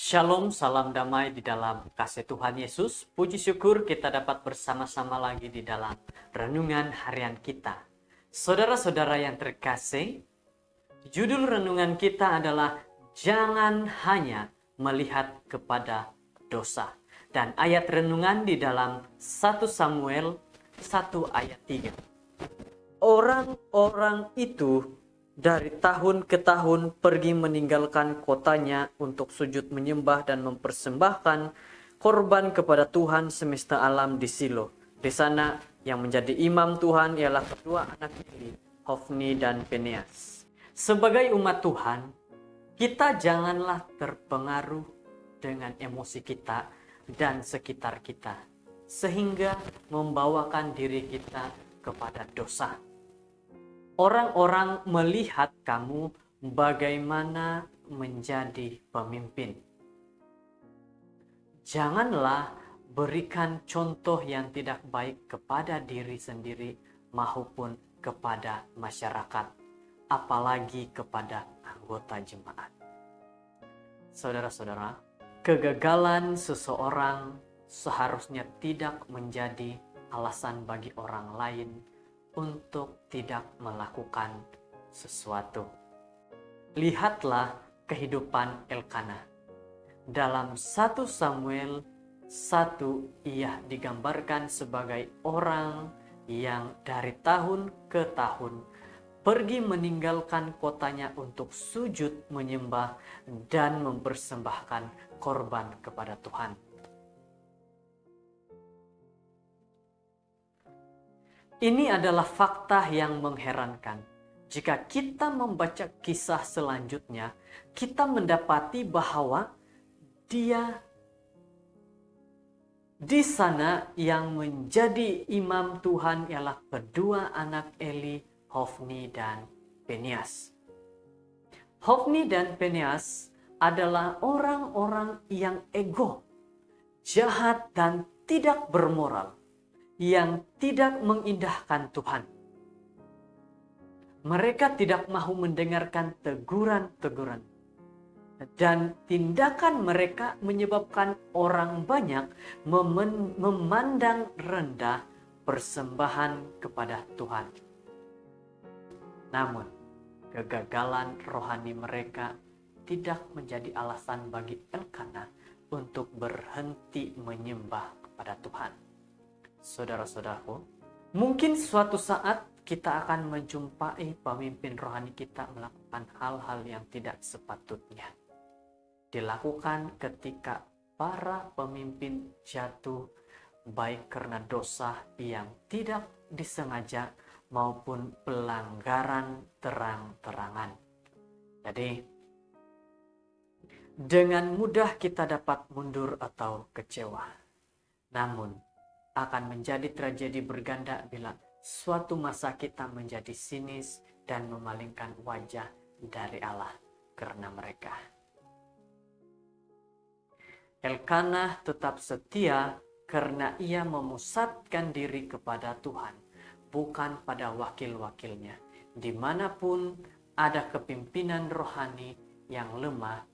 Shalom, salam damai di dalam kasih Tuhan Yesus. Puji syukur kita dapat bersama-sama lagi di dalam renungan harian kita. Saudara-saudara yang terkasih, judul renungan kita adalah Jangan hanya melihat kepada dosa. Dan ayat renungan di dalam 1 Samuel 1 ayat 3. Orang-orang itu dari tahun ke tahun pergi meninggalkan kotanya untuk sujud menyembah dan mempersembahkan korban kepada Tuhan semesta alam di Silo. Di sana yang menjadi imam Tuhan ialah kedua anak Eli, Hofni dan Fineas. Sebagai umat Tuhan, kita janganlah terpengaruh dengan emosi kita dan sekitar kita, sehingga membawakan diri kita kepada dosa. Orang-orang melihat kamu bagaimana menjadi pemimpin. Janganlah berikan contoh yang tidak baik kepada diri sendiri maupun kepada masyarakat, apalagi kepada anggota jemaat. Saudara-saudara, kegagalan seseorang seharusnya tidak menjadi alasan bagi orang lain untuk tidak melakukan sesuatu. Lihatlah kehidupan Elkanah. Dalam 1 Samuel 1, ia digambarkan sebagai orang yang dari tahun ke tahun pergi meninggalkan kotanya untuk sujud menyembah dan mempersembahkan korban kepada Tuhan. Ini adalah fakta yang mengherankan. Jika kita membaca kisah selanjutnya, kita mendapati bahwa dia di sana yang menjadi imam Tuhan ialah kedua anak Eli, Hofni dan Fineas. Hofni dan Fineas adalah orang-orang yang ego, jahat dan tidak bermoral, yang tidak mengindahkan Tuhan. Mereka tidak mau mendengarkan teguran-teguran. Dan tindakan mereka menyebabkan orang banyak memandang rendah persembahan kepada Tuhan. Namun, kegagalan rohani mereka tidak menjadi alasan bagi Elkanah untuk berhenti menyembah kepada Tuhan. Saudara-saudaraku, mungkin suatu saat kita akan menjumpai pemimpin rohani kita melakukan hal-hal yang tidak sepatutnya dilakukan ketika para pemimpin jatuh, baik karena dosa yang tidak disengaja maupun pelanggaran terang-terangan. Jadi, dengan mudah kita dapat mundur atau kecewa. Namun, akan menjadi tragedi berganda bila suatu masa kita menjadi sinis dan memalingkan wajah dari Allah karena mereka. Elkanah tetap setia karena ia memusatkan diri kepada Tuhan, bukan pada wakil-wakilnya. Dimanapun ada kepimpinan rohani yang lemah,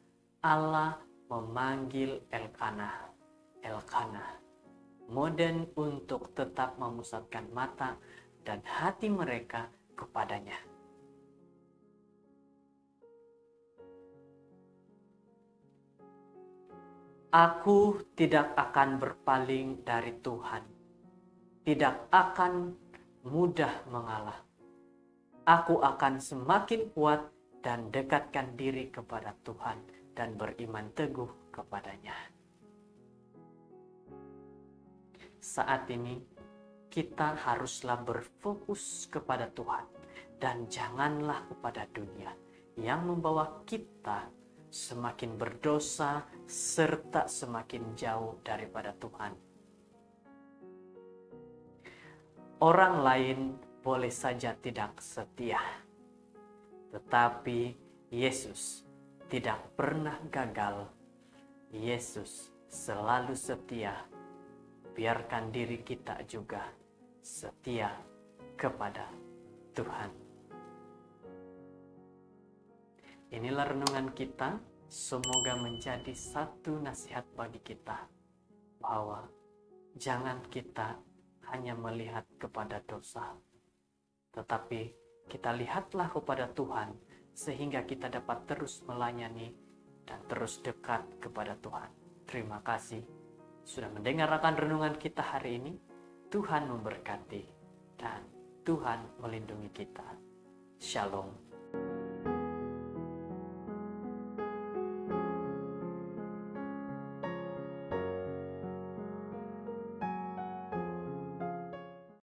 Allah memanggil Elkanah, Elkanah. Modern untuk tetap memusatkan mata dan hati mereka kepadanya. Aku tidak akan berpaling dari Tuhan, tidak akan mudah mengalah. Aku akan semakin kuat dan dekatkan diri kepada Tuhan dan beriman teguh kepadanya. Saat ini kita haruslah berfokus kepada Tuhan dan janganlah kepada dunia yang membawa kita semakin berdosa serta semakin jauh daripada Tuhan. Orang lain boleh saja tidak setia, tetapi Yesus tidak pernah gagal. Yesus selalu setia. Biarkan diri kita juga setia kepada Tuhan. Inilah renungan kita semoga menjadi satu nasihat bagi kita, bahwa jangan kita hanya melihat kepada dosa, tetapi kita lihatlah kepada Tuhan, sehingga kita dapat terus melayani dan terus dekat kepada Tuhan. Terima kasih sudah mendengarkan renungan kita hari ini. Tuhan memberkati dan Tuhan melindungi kita. Shalom.